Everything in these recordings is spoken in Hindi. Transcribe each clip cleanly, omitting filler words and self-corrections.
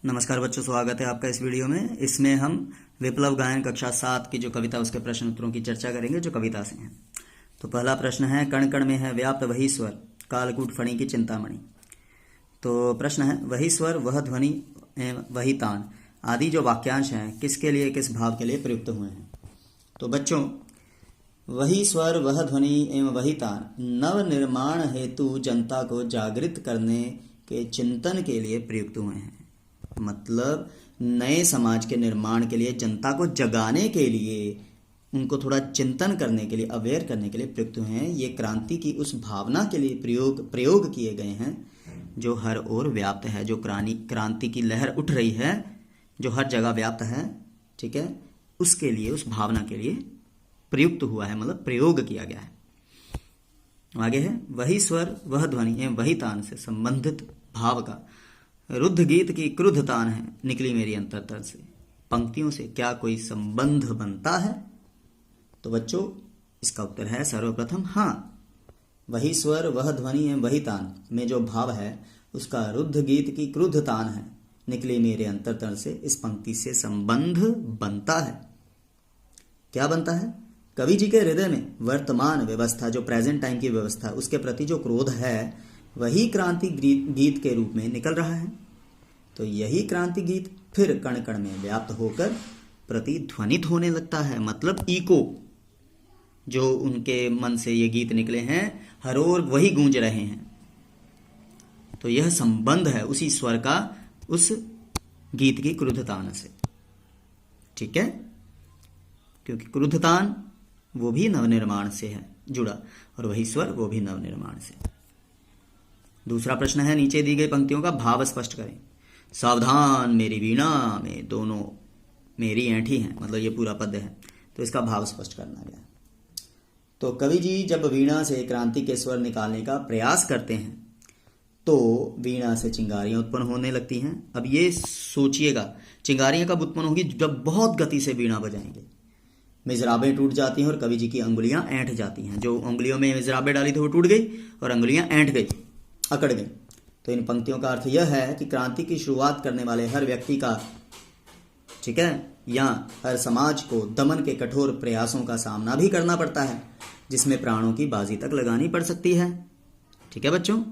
नमस्कार बच्चों, स्वागत है आपका इस वीडियो में। इसमें हम विप्लव गायन कक्षा 7 की जो कविता उसके प्रश्न उत्तरों की चर्चा करेंगे जो कविता से हैं। तो पहला प्रश्न है, कण कण में है व्याप्त वही स्वर, कालकूट फणी की चिंतामणि। तो प्रश्न है, वही स्वर वह ध्वनि एवं वही तान आदि जो वाक्यांश हैं किसके लिए, किस भाव के लिए प्रयुक्त हुए हैं। तो बच्चों, वही स्वर वह ध्वनि एवं वही तान नव निर्माण हेतु जनता को जागृत करने के चिंतन के लिए प्रयुक्त हुए हैं। मतलब नए समाज के निर्माण के लिए, जनता को जगाने के लिए, उनको थोड़ा चिंतन करने के लिए, अवेयर करने के लिए प्रयुक्त हुए हैं। ये क्रांति की उस भावना के लिए प्रयोग किए गए हैं जो हर ओर व्याप्त है, जो क्रांति की लहर उठ रही है, जो हर जगह व्याप्त है। ठीक है, उसके लिए, उस भावना के लिए प्रयुक्त हुआ है, मतलब प्रयोग किया गया है। आगे है, वही स्वर वह ध्वनि एवं वही तान से संबंधित भाव का रुद्ध गीत की क्रुद्ध तान है निकली मेरी अंतरतल से। पंक्तियों से क्या कोई संबंध बनता है? तो बच्चों, इसका उत्तर है सर्वप्रथम हाँ। वही स्वर वह ध्वनि एवं वही तान में जो भाव है उसका रुद्ध गीत की क्रुद्ध तान है निकली मेरे अंतरतल से, इस पंक्ति से संबंध बनता है। क्या बनता है? कवि जी के हृदय में वर्तमान व्यवस्था, जो प्रेजेंट टाइम की व्यवस्था, उसके प्रति जो क्रोध है वही क्रांति गीत के रूप में निकल रहा है। तो यही क्रांति गीत फिर कण कण में व्याप्त होकर प्रतिध्वनित होने लगता है। मतलब इको, जो उनके मन से ये गीत निकले हैं हर ओर वही गूंज रहे हैं। तो यह संबंध है उसी स्वर का उस गीत की क्रुद्धतान से। ठीक है, क्योंकि क्रुद्धतान वो भी नवनिर्माण से है जुड़ा, और वही स्वर वो भी नवनिर्माण से। दूसरा प्रश्न है, नीचे दी गई पंक्तियों का भाव स्पष्ट करें। सावधान मेरी वीणा में दोनों मेरी ऐंठी हैं, मतलब ये पूरा पद है, तो इसका भाव स्पष्ट करना गया। तो कवि जी जब वीणा से क्रांति के स्वर निकालने का प्रयास करते हैं तो वीणा से चिंगारियां उत्पन्न होने लगती हैं। अब ये सोचिएगा, चिंगारियां कब उत्पन्न होगी? जब बहुत गति से वीणा बजाएंगे। मिजराबें टूट जाती हैं और कवि जी की अंगुलियां ऐंठ जाती हैं। जो अंगुलियों में मिजराबें डाली थी वो टूट गई और अंगुलियां ऐंठ गई, अकड़ गई। तो इन पंक्तियों का अर्थ यह है कि क्रांति की शुरुआत करने वाले हर व्यक्ति का, ठीक है, या हर समाज को दमन के कठोर प्रयासों का सामना भी करना पड़ता है, जिसमें प्राणों की बाजी तक लगानी पड़ सकती है। ठीक है बच्चों,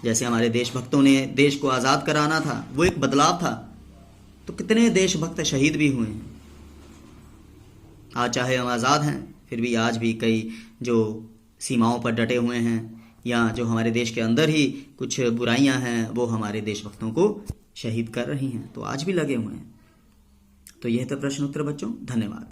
जैसे हमारे देशभक्तों ने देश को आज़ाद कराना था, वो एक बदलाव था, तो कितने देशभक्त शहीद भी हुए हैं। आज चाहे हम आज़ाद हैं, फिर भी आज भी कई जो सीमाओं पर डटे हुए हैं, या जो हमारे देश के अंदर ही कुछ बुराइयां हैं वो हमारे देशभक्तों को शहीद कर रही हैं, तो आज भी लगे हुए हैं। तो यह था प्रश्न उत्तर बच्चों। धन्यवाद।